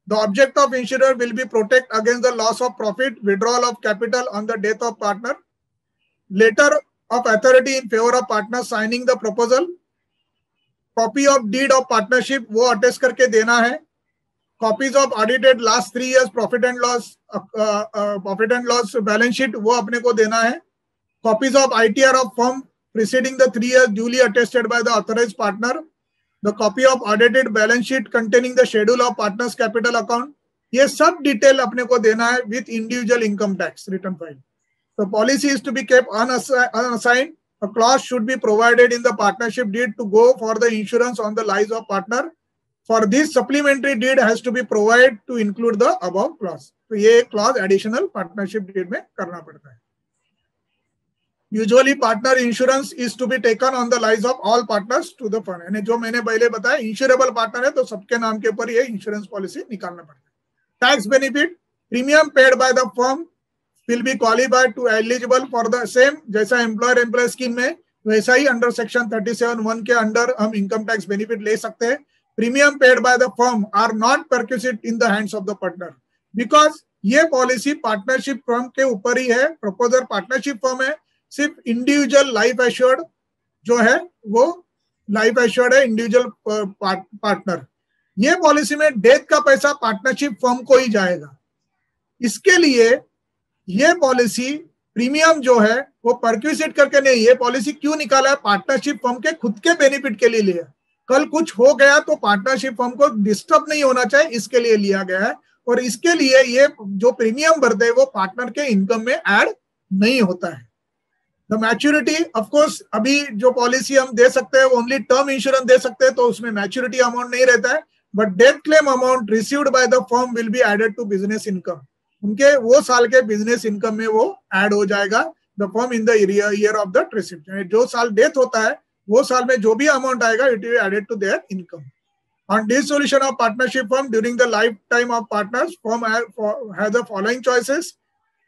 The object of insurer will be protect against the loss of profit, withdrawal of capital on the death of partner. Letter of authority in favor of partner signing the proposal. Copy of deed of partnership वो अटेस्ट करके देना है। Copies of audited last 3 years profit and loss balance sheet वो अपने को देना है। Copies of ITR of firm preceding the 3 years duly attested by the authorized partner. The copy of audited balance sheet containing the schedule of partners capital account. ये सब डिटेल अपने को देना है with individual income tax return file. The policy is to be kept unassigned. A clause should be provided in the partnership deed to go for the insurance on the lives of partner. For this, supplementary deed has to be provided to include the above clause. तो ये clause additional partnership deed में करना पड़ता है। Usually partner insurance is to be taken on the lives of all partners to the fund. यानी जो मैंने पहले बताया इंश्योरेबल पार्टनर है तो सबके नाम के ऊपर ये इंश्योरेंस पॉलिसी निकालना पड़ता है। Tax benefit: premium paid by the firm will be qualified to eligible for the same, जैसा एम्प्लॉयर एम्प्लॉय स्कीम में वैसा ही अंडर सेक्शन 37(1) के अंडर हम इनकम टैक्स बेनिफिट ले सकते हैं। Premium paid by the firm are not perquisites in the hands of the partner, because ये पॉलिसी पार्टनरशिप फर्म के ऊपर ही है। प्रपोजर पार्टनरशिप फर्म है, सिर्फ इंडिविजुअल लाइफ एश्योर्ड जो है वो लाइफ एश्योर्ड है इंडिविजुअल पार्टनर। ये पॉलिसी में डेथ का पैसा पार्टनरशिप फर्म को ही जाएगा। इसके लिए ये पॉलिसी प्रीमियम जो है वो परक्यूसिट करके नहीं, ये पॉलिसी क्यों निकाला है? पार्टनरशिप फर्म के खुद के बेनिफिट के लिए लिया। कल कुछ हो गया तो पार्टनरशिप फर्म को डिस्टर्ब नहीं होना चाहिए, इसके लिए लिया गया है। और इसके लिए ये जो प्रीमियम भरते हैं वो पार्टनर के इनकम में ऐड नहीं होता है। द मैच्योरिटी, ऑफ कोर्स अभी जो पॉलिसी हम दे सकते हैं ओनली टर्म इंश्योरेंस दे सकते हैं तो उसमें मैच्योरिटी अमाउंट नहीं रहता है, but death claim amount received by the firm will be added to business income. उनके वो साल के बिजनेस इनकम में वो ऐड हो जाएगा the firm in the year of the receipt. जो साल डेथ होता है वो साल में जो भी अमाउंट आएगा it will added to their income. On dissolution of partnership firm during the lifetime of partners, firm has the following choices.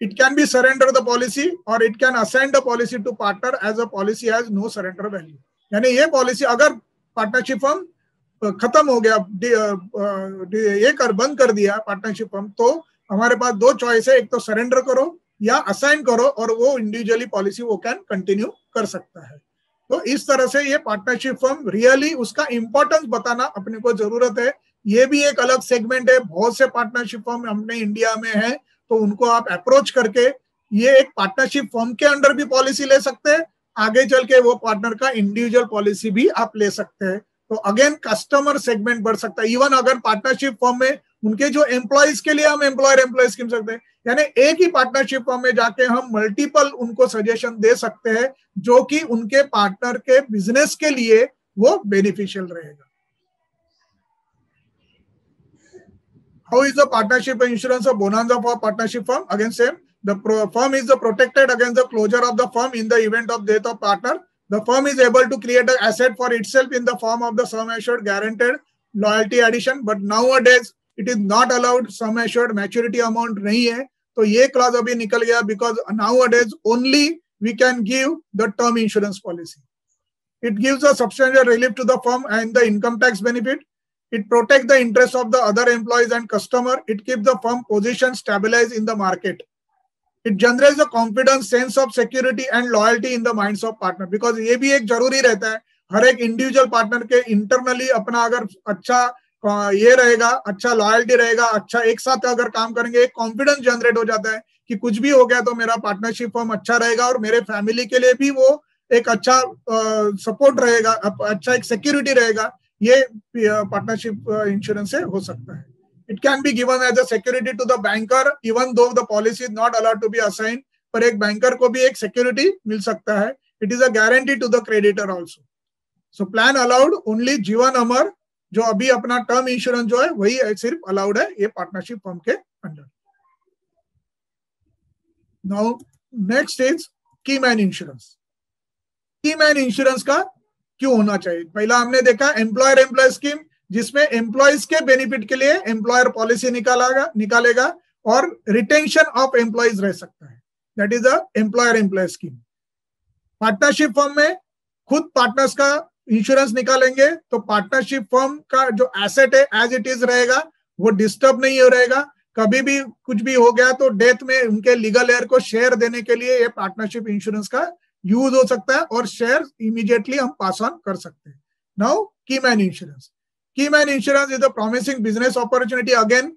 It can be surrender the policy or it can assign the policy to partner as the policy has no surrender value. यानी ये पॉलिसी अगर पार्टनरशिप फर्म खत्म हो गया, ये बंद कर दिया पार्टनरशिप फर्म, तो हमारे पास दो चॉइस है, एक तो सरेंडर करो या असाइन करो और वो इंडिविजुअली पॉलिसी वो कैन कंटिन्यू कर सकता है. तो इस तरह से ये पार्टनरशिप फर्म रियली उसका इंपॉर्टेंस बताना अपने को जरूरत है. ये भी एक अलग सेगमेंट है. बहुत से पार्टनरशिप फर्म अपने इंडिया में है, तो उनको आप अप्रोच करके ये एक पार्टनरशिप फर्म के अंडर भी पॉलिसी ले सकते हैं. आगे चल के वो पार्टनर का इंडिविजुअल पॉलिसी भी आप ले सकते हैं. तो अगेन कस्टमर सेगमेंट बढ़ सकता है. इवन अगर पार्टनरशिप फर्म में उनके जो एम्प्लॉयज के लिए हम एम्प्लॉयर स्कीम सकते हैं, यानी एक ही पार्टनरशिप फर्म में जाके हम मल्टीपल उनको सजेशन दे सकते हैं जो कि उनके पार्टनर के बिजनेस के लिए वो बेनिफिशियल रहेगा. How is the partnership insurance of bonanza for partnership firm? Again, same. The firm is protected against the closure of the firm in the event of death of partner. The firm is able to create an asset for itself in the form of the sum assured guaranteed loyalty addition. But nowadays, it is not allowed. Sum assured maturity amount नहीं है, तो ये क्लॉज अभी निकल गया. Because nowadays only we can give the term insurance policy. It gives a substantial relief to the firm and the income tax benefit. It protects the interests of the other employees and customer. It keeps the firm position stabilized in the market. It generates the confidence, sense of security and loyalty in the minds of partner. Because ये भी एक जरूरी रहता है, हर एक इंडिविजुअल पार्टनर के इंटरनली अपना अगर अच्छा ये रहेगा, अच्छा लॉयल्टी रहेगा, अच्छा एक साथ अगर काम करेंगे, एक कॉन्फिडेंस जनरेट हो जाता है कि कुछ भी हो गया तो मेरा पार्टनरशिप फर्म अच्छा रहेगा और मेरे फैमिली के लिए भी वो एक अच्छा सपोर्ट रहेगा, अच्छा एक सिक्योरिटी रहेगा. ये पार्टनरशिप इंश्योरेंस से हो सकता है. It can be given as a security to the banker even though the policy is not allowed to be assign, पर एक बैंकर को भी एक सिक्योरिटी मिल सकता है. It is a guarantee to the creditor also. So plan allowed only Jeevan Amar, जो अभी अपना टर्म इंश्योरेंस जो है वही सिर्फ अलाउड है ये पार्टनरशिप फर्म के अंडर. नाउ नेक्स्ट इज की मैन इंश्योरेंस. की मैन इंश्योरेंस का क्यों होना चाहिए? पहला हमने देखा एम्प्लॉयर स्कीम, जिसमें एम्प्लॉयज के बेनिफिट के लिए एम्प्लॉयर पॉलिसी निकालेगा और रिटेंशन ऑफ एम्प्लॉयज रह सकता है. That is a employer scheme. Partnership firm में खुद पार्टनर्स का इंश्योरेंस निकालेंगे तो पार्टनरशिप फर्म का जो एसेट है एज इट इज रहेगा, वो डिस्टर्ब नहीं हो रहेगा. कभी भी कुछ भी हो गया तो डेथ में उनके लीगल एयर को शेयर देने के लिए ये पार्टनरशिप इंश्योरेंस का यूज हो सकता है और शेयर इमीडिएटली हम पास ऑन कर सकते हैं. नाउ की मैन इंश्योरेंस. की man insurance is a promising business opportunity. Again,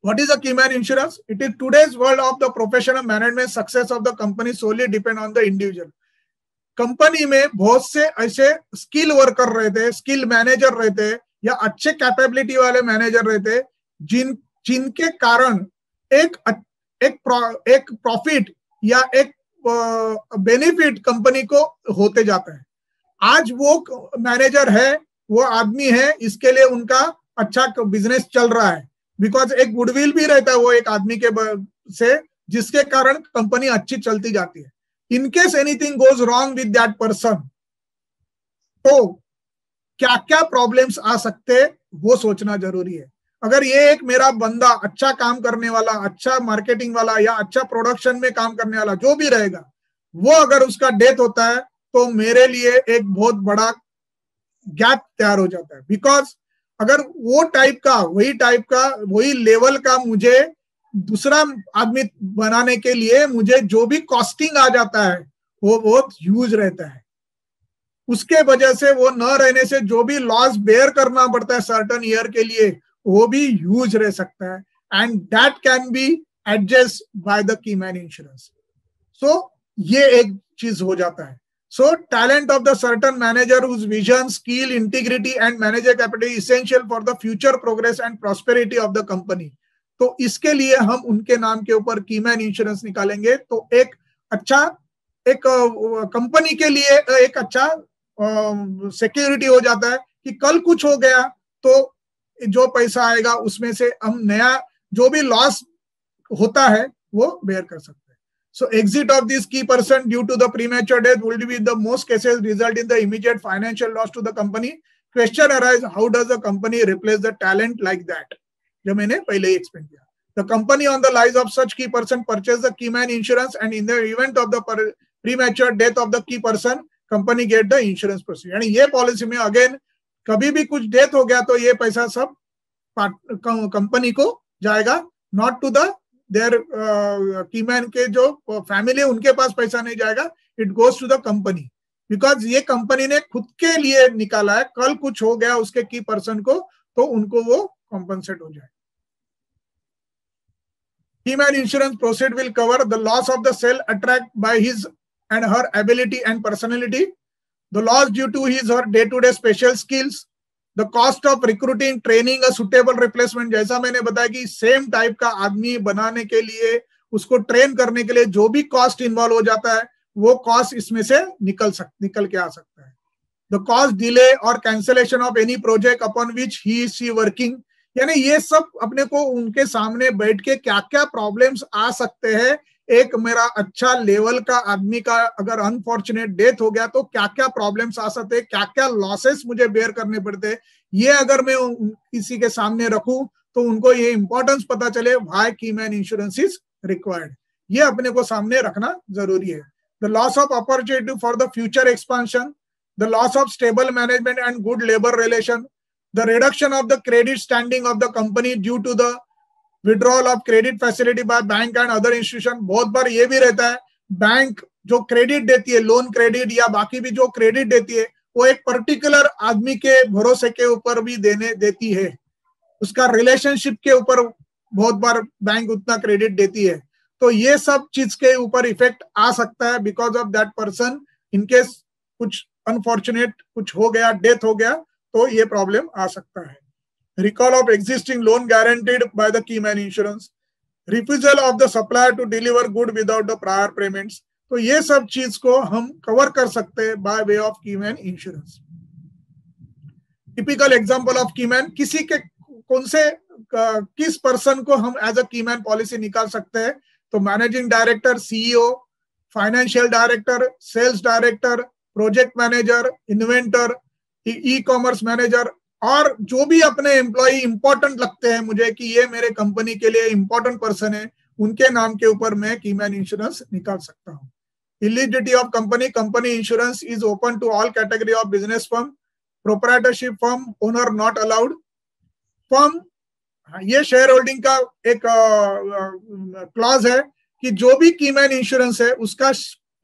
what is a key man insurance? It is today's world of the professional management. Success of the company solely depend on the individual. Company में बहुत से ऐसे स्किल वर्कर रहते, स्किल मैनेजर रहते या अच्छे कैपेबिलिटी वाले मैनेजर रहते जिनके कारण एक प्रॉफिट या एक बेनिफिट कंपनी को होते जाता है. आज वो मैनेजर है, वो आदमी है, इसके लिए उनका अच्छा बिजनेस चल रहा है. बिकॉज एक गुडविल भी रहता है वो एक आदमी के से, जिसके कारण कंपनी अच्छी चलती जाती है. इन case anything goes wrong with that person, तो क्या क्या प्रॉब्लम्स आ सकते वो सोचना जरूरी है. अगर ये एक मेरा बंदा अच्छा काम करने वाला, अच्छा मार्केटिंग वाला या अच्छा प्रोडक्शन में काम करने वाला जो भी रहेगा, वो अगर उसका डेथ होता है तो मेरे लिए एक बहुत बड़ा गैप तैयार हो जाता है. बिकॉज अगर वो टाइप का वही लेवल का मुझे दूसरा आदमी बनाने के लिए मुझे जो भी कॉस्टिंग आ जाता है वो बहुत ह्यूज रहता है. उसके वजह से वो न रहने से जो भी लॉस बेयर करना पड़ता है सर्टेन ईयर के लिए, वो भी ह्यूज रह सकता है. And that can be adjust by the key man insurance. So ये एक चीज हो जाता है. So talent of the certain manager whose vision, skill, integrity and manager capital is essential for the future progress and prosperity of the company. तो इसके लिए हम उनके नाम के ऊपर की मैन इंश्योरेंस निकालेंगे तो एक अच्छा एक कंपनी के लिए एक अच्छा सिक्योरिटी हो जाता है कि कल कुछ हो गया तो जो पैसा आएगा उसमें से हम नया जो भी लॉस होता है वो बेयर कर सकते हैं. So exit of this key person due to the premature death will be the most cases result in the immediate financial loss to the company. Question arise, how does the company replace the talent like that, जो मैंने पहले ही एक्सप्लेन किया. The company on the lies of such key person purchase the key man insurance, and in the event of the premature death of the key person, company get the insurance proceed. यानी ये पॉलिसी में अगेन कभी भी कुछ डेथ हो गया तो ये पैसा सब कंपनी को जाएगा, not to the their keyman के जो फैमिली उनके पास पैसा नहीं जाएगा, it goes to the company, because ये कंपनी ने खुद के लिए निकाला है. कल कुछ हो गया उसके की पर्सन को तो उनको वो कॉम्पनसेट हो जाए. Keyman insurance proceed will cover the loss of the cell attract by his and her ability and personality, the loss due to his or day-to-day special skills, the cost of recruiting, training a suitable replacement. जैसा मैंने बताया कि सेम टाइप का आदमी बनाने के लिए, उसको ट्रेन करने के लिए जो भी कॉस्ट इन्वॉल्व हो जाता है वो कॉस्ट इसमें से निकल के आ सकता है. The cost delay or cancellation of any project upon which he is she working, यानी ये सब अपने को उनके सामने बैठ के क्या क्या प्रॉब्लम्स आ सकते हैं. एक मेरा अच्छा लेवल का आदमी का अगर अनफॉर्चुनेट डेथ हो गया तो क्या क्या प्रॉब्लम्स आ सकते हैं, क्या क्या लॉसेस मुझे बेयर करने पड़ते हैं, ये अगर मैं किसी के सामने रखूं तो उनको ये इंपॉर्टेंस पता चले, why keyman insurance is required. ये अपने को सामने रखना जरूरी है. The loss of opportunity for the future expansion, the loss of stable management and good labour relation, the reduction of the credit standing of the company due to the withdrawal of credit facility by bank and other institution. बहुत बार ये भी रहता है, बैंक जो क्रेडिट देती है, लोन क्रेडिट या बाकी भी जो क्रेडिट देती है, वो एक पर्टिकुलर आदमी के भरोसे के ऊपर भी देती है, उसका रिलेशनशिप के ऊपर बहुत बार बैंक उतना क्रेडिट देती है. तो ये सब चीज के ऊपर इफेक्ट आ सकता है because of that person. In case कुछ अनफॉर्चुनेट कुछ हो गया, डेथ हो गया, तो ये प्रॉब्लम आ सकता है. Recall of existing loan guaranteed by the keyman insurance, refusal of the supplier to deliver good without the prior payments. तो ये सब चीज को हम कवर कर सकते हैं by way of keyman insurance. Typical example of keyman, किसी के कौन से किस पर्सन को हम एज अ कीमैन पॉलिसी निकाल सकते हैं. तो managing director, CEO, financial director, sales director, project manager, inventor, ecommerce manager, और जो भी अपने एम्प्लॉय इंपॉर्टेंट लगते हैं मुझे कि ये मेरे कंपनी के लिए इंपॉर्टेंट पर्सन है, उनके नाम के ऊपर मैं कीमैन इंश्योरेंस निकाल सकता हूँ. Eligibility of company, company insurance is open to all category of business firm, proprietorship firm, owner not allowed. Firm, ये शेयर होल्डिंग का एक क्लॉज है कि जो भी कीमैन इंश्योरेंस है उसका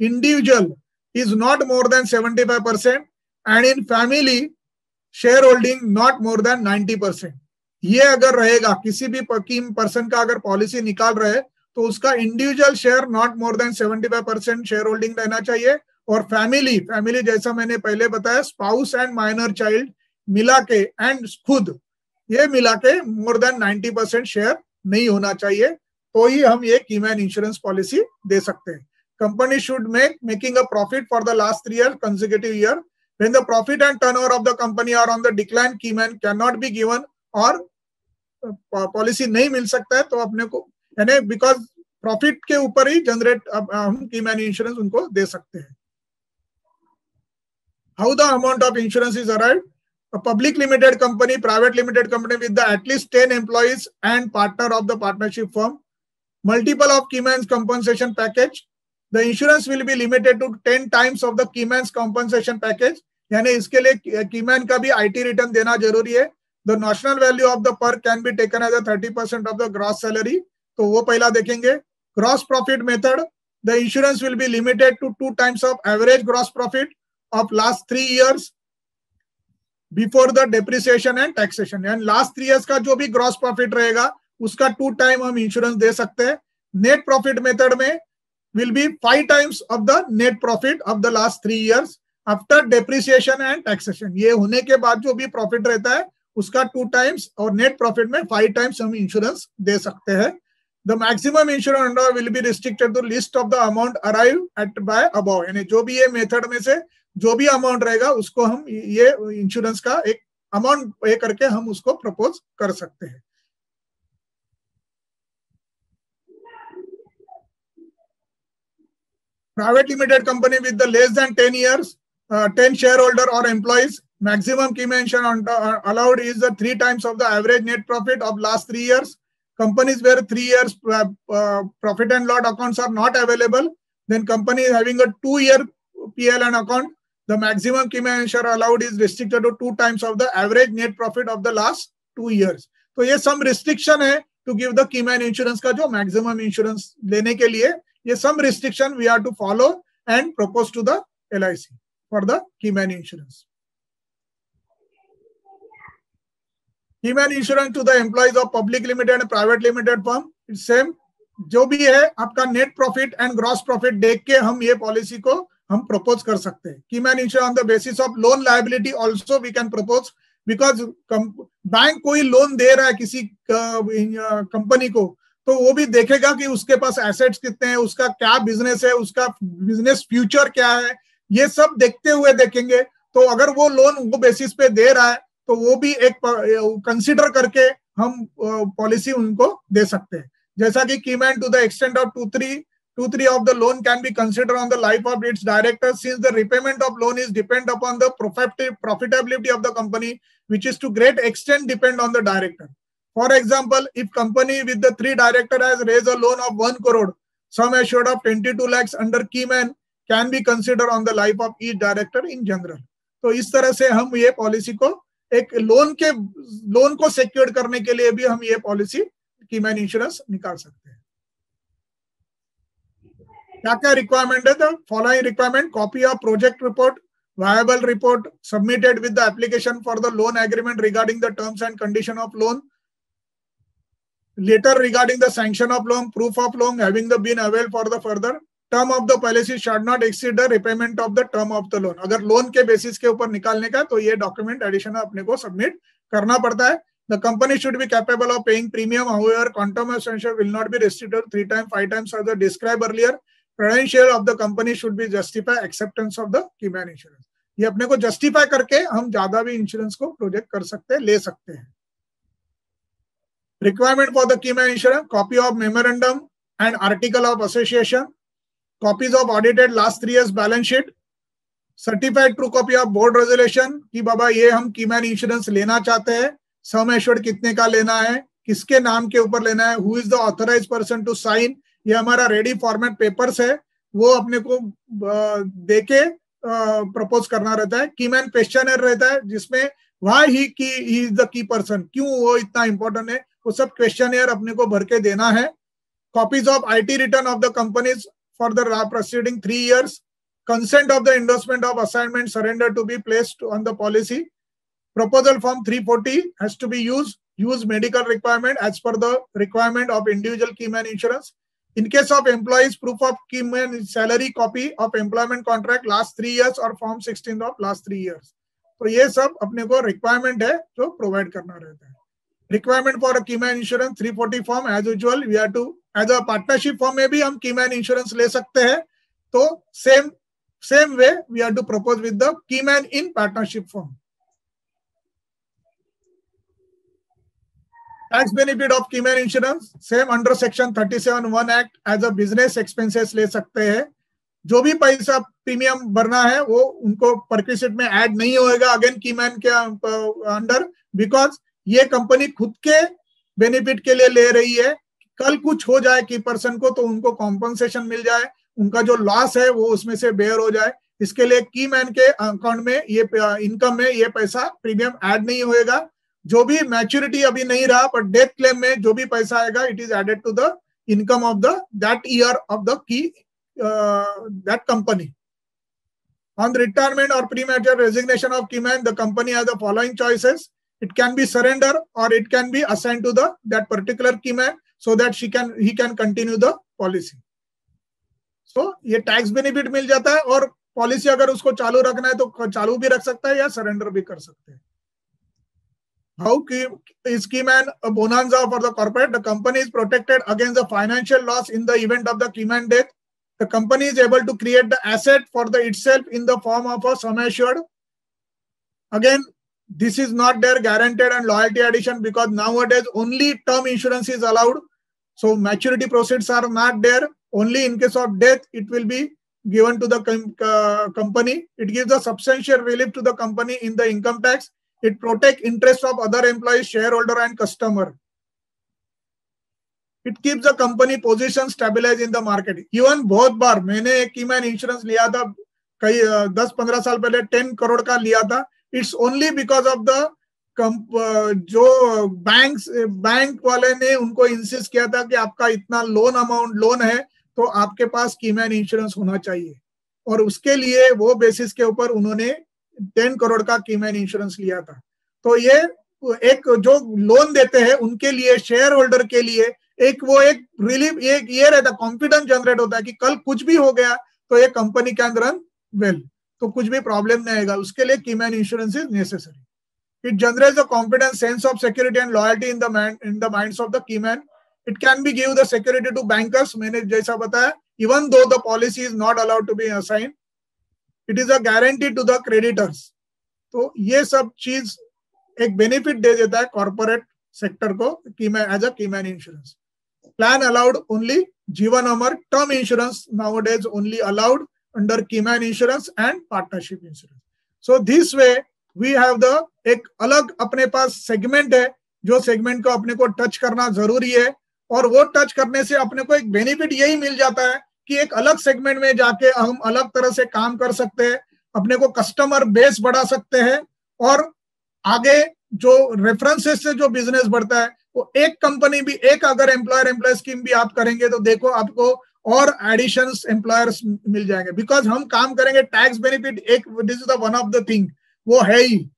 individual is not more than 75% and in family shareholding not more than 90%. ये अगर रहेगा, किसी भी पर्सन का अगर पॉलिसी निकाल रहे तो उसका individual share not more than 75% share holding रहना चाहिए. और फैमिली जैसा मैंने पहले बताया, स्पाउस एंड माइनर चाइल्ड मिला के एंड खुद ये मिला के मोर देन 90% शेयर नहीं होना चाहिए, तो ही हम ये कीमैन इंश्योरेंस पॉलिसी दे सकते हैं. Company should making a profit for the last 3 years consecutive year. When the profit and turnover of the company are on the decline, keyman cannot be given, और पॉलिसी नहीं मिल सकता है तो अपने को यानी बिकॉज प्रॉफिट के ऊपर ही जनरेट हम कीमैन इंश्योरेंस उनको दे सकते हैं. How the amount of insurance is arrived. A public limited company, private limited company with the at least 10 employees and partner of the partnership firm, multiple of Keyman's compensation package. The insurance will be limited to 10 times of the Keyman's compensation package. यानी इसके लिए कीमैन का भी आईटी रिटर्न देना जरूरी है. The national value of the per can be taken as 30% of the gross salary, तो वो पहला देखेंगे. Gross profit method, the insurance will be limited to 2 times of average gross profit of last 3 years before the depreciation and taxation. यानी लास्ट 3 years का जो भी ग्रॉस प्रॉफिट रहेगा उसका 2 times हम इंश्योरेंस दे सकते हैं. नेट प्रॉफिट मेथड में will be 5 times of the net profit of the last 3 years after depreciation and taxation. ये होने के बाद जो भी प्रॉफिट रहता है उसका 2 times और नेट प्रॉफिट में 5 times हम इंश्योरेंस दे सकते हैं. The maximum insurance will be restricted to list of the amount arrived at by above. यानी जो भी ये मेथड में से जो भी अमाउंट रहेगा उसको हम ये इंश्योरेंस का एक अमाउंट पे करके हम उसको प्रपोज कर सकते हैं. Private limited company with the less than 10 years, 10 shareholder or employees, maximum key mention allowed is the 3 times of the average net profit of last 3 years. Companies where 3 years profit and loss accounts are not available, then company is having a 2-year PLN account, the maximum key mention allowed is restricted to 2 times of the average net profit of the last 2 years. तो ये some restriction है to give the key man insurance का जो maximum insurance लेने के लिए, ये some restriction we have to follow and propose to the LIC for the key man insurance. Key man insurance to the employees of public limited and private limited firm, it's same. जो भी है आपका net profit and gross profit देख के हम ये पॉलिसी को हम प्रपोज कर सकते हैं. की man insurance on the basis of loan liability also we can propose, because bank कोई लोन दे रहा है किसी कंपनी को, तो वो भी देखेगा कि उसके पास एसेट्स कितने हैं, उसका क्या बिजनेस है, उसका बिजनेस फ्यूचर क्या है, ये सब देखते हुए देखेंगे. तो अगर वो लोन वो बेसिस पे दे रहा है तो वो भी एक कंसिडर करके हम पॉलिसी उनको दे सकते हैं. जैसा कि keyman to the extent of 2-3 of the loan can be considered on the life of its director, since the repayment of loan is depend upon the profitability of the company, which is to great extent depend on the director. For example, if company with the 3 director has raised a loan of 1 crore, sum assured of 22 lakhs under keyman can be considered on the life of each director in general. तो इस तरह से हम ये पॉलिसी को एक लोन को सिक्योर करने के लिए भी हम ये पॉलिसी कीमैन इंश्योरेंस निकाल सकते हैं. क्या क्या रिक्वायरमेंट है? The following requirement: copy of project report, viable report submitted with the application for the loan agreement regarding the terms and condition of loan, letter regarding the sanction of loan, proof of loan having the been avail for the further term of the policy should not exceed the repayment of the term of the loan. अगर लोन के बेसिस के ऊपर निकालने का तो ये डॉक्यूमेंट एडिशनल अपने को सबमिट करना पड़ता है. The company should be capable of paying premium. However, quantum of sanction will not be restricted 3 times, 5 times as I described earlier. Prudential of the company should be justify acceptance of the keyman insurance. ये अपने को justify करके हम ज्यादा भी इंश्योरेंस को प्रोजेक्ट कर सकते हैं, ले सकते हैं. Requirement for the keyman insurance: copy of memorandum and article of association, copies of audited last 3 years balance sheet, certified true copy of board resolution कि बाबा ये हम कीमैन इंश्योरेंस लेना चाहते हैं, सम एश्योर्ड कितने का लेना है, किसके नाम के ऊपर लेना है, who is the authorised person to sign, ये हमारा रेडी फॉर्मेट पेपर्स है, वो अपने को देके प्रपोज करना रहता है. कीमैन क्वेश्चनर रहता है जिसमें why he is the key person, क्यों वो इतना इंपॉर्टेंट है, वो सब क्वेश्चनर अपने को भर के देना है. Copies of IT return of the companies for the proceeding 3 years, consent of the endorsement of assignment surrender to be placed on the policy. Proposal form 340 has to be used. Use medical requirement as per the requirement of individual keyman insurance. In case of employees, proof of keyman salary, copy of employment contract last 3 years or form 16 of last 3 years. तो ये सब अपने को requirement है जो प्रोवाइड करना रहता है. Requirement for a keyman insurance 340 form as usual we have to as a partnership form में भी हम कीमैन insurance ले सकते हैं. तो same way we have to propose with the keyman in partnership form. Tax benefit of keyman insurance same under section 37(1) act as a business expenses ले सकते हैं. जो भी पैसा प्रीमियम भरना है वो उनको परक्विजिट में ऐड नहीं होएगा अगेन कीमैन के अंडर, बिकॉज ये कंपनी खुद के बेनिफिट के लिए ले रही है. कल कुछ हो जाए की पर्सन को तो उनको कॉम्पनसेशन मिल जाए, उनका जो लॉस है वो उसमें से बेयर हो जाए. इसके लिए कीमैन के अकाउंट में ये इनकम में ये पैसा प्रीमियम ऐड नहीं होएगा. जो भी मैच्योरिटी अभी नहीं रहा पर डेथ क्लेम में जो भी पैसा आएगा it is added to the income of the that year of the key that company. On retirement or premature resignation of keyman the company has the following choices. It can be surrender or it can be assign to the that particular keyman so that he can continue the policy. So ये टैक्स बेनिफिट मिल जाता है और पॉलिसी अगर उसको चालू रखना है तो चालू भी रख सकता है या सरेंडर भी कर सकते हैं. How is keyman a bonanza for the corporate? The company is protected against the financial loss in the event of the keyman death. The company is able to create the asset for the itself in the form of a sum assured. Again, this is not their guaranteed and loyalty addition because nowadays only term insurance is allowed. So maturity proceeds are not there. Only in case of death it will be given to the company. It gives a substantial relief to the company in the income tax. It protects interest of other employees, shareholder and customer. It keeps the company position stabilized in the market. Even बहुत बार मैंने एक कीमैन इंश्योरेंस लिया था, कई 10-15 साल पहले 10 करोड़ का लिया था. It's only because of the जो बैंक वाले ने उनको इंसिस्ट किया था कि आपका इतना लोन है तो आपके पास कीमैन इंश्योरेंस होना चाहिए, और उसके लिए वो बेसिस के ऊपर उन्होंने 10 करोड़ का कीमैन इंश्योरेंस लिया था. तो ये एक जो लोन देते हैं उनके लिए, शेयर होल्डर के लिए एक रिलीफ, एक ये रहता, कॉन्फिडेंस जनरेट होता है कि कल कुछ भी हो गया तो ये कंपनी कैन रन वेल, तो कुछ भी प्रॉब्लम नहीं आएगा. उसके लिए keyman insurance is necessary. It generates a confidence, sense of security and loyalty in the minds of the keyman. It can be give the security to bankers. मैंने जैसा बताया, even though the policy is not allowed to be assigned, it is a guarantee to the creditors. तो ये सब चीज एक बेनिफिट दे देता है कॉर्पोरेट सेक्टर को as a keyman insurance. Plan allowed only Jeevan Amar term insurance nowadays only allowed under keyman insurance and partnership insurance. So this way we have the एक अलग अपने पास सेगमेंट है, जो सेगमेंट को अपने को टच करना जरूरी है, और वो टच करने से अपने को एक बेनिफिट यही मिल जाता है कि एक अलग सेगमेंट में जाके हम अलग तरह से काम कर सकते हैं, अपने को कस्टमर बेस बढ़ा सकते हैं, और आगे जो रेफरेंसेस से जो बिजनेस बढ़ता है वो एक कंपनी भी, एक अगर एम्प्लॉयर स्कीम भी आप करेंगे तो देखो आपको और एडिशंस एम्प्लॉयर्स मिल जाएंगे, बिकॉज हम काम करेंगे टैक्स बेनिफिट. एक this is the one of the thing वो है ही.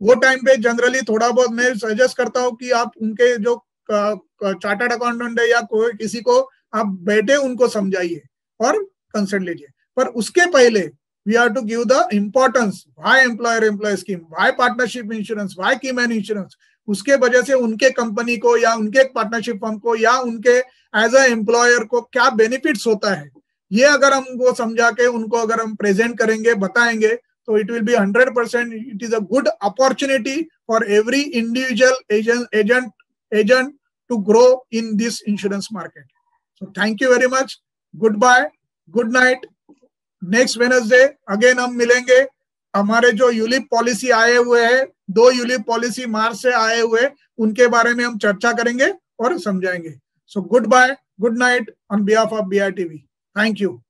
वो टाइम पे जनरली थोड़ा बहुत मैं सजेस्ट करता हूँ कि आप उनके जो चार्टर्ड अकाउंटेंट है या कोई किसी को आप बैठे उनको समझाइए और कंसल्ट लीजिए. पर उसके पहले we are to give the importance, why employer scheme, why partnership insurance, why keyman insurance. उसके वजह से उनके कंपनी को या उनके पार्टनरशिप फर्म को या उनके एज अ एम्प्लॉयर को क्या बेनिफिट्स होता है, ये अगर हम वो समझा के उनको अगर हम प्रेजेंट करेंगे, बताएंगे, so it will be 100%. It is a good opportunity for every individual agent to grow in this insurance market. So thank you very much. Goodbye. Good night. Next Wednesday again हम मिलेंगे. हमारे जो यूलिप पॉलिसी आए हुए हैं, 2 यूलिप पॉलिसी मार्च से आए हुए, उनके बारे में हम चर्चा करेंगे और समझाएंगे. So goodbye. Good night on behalf of BITV. Thank you.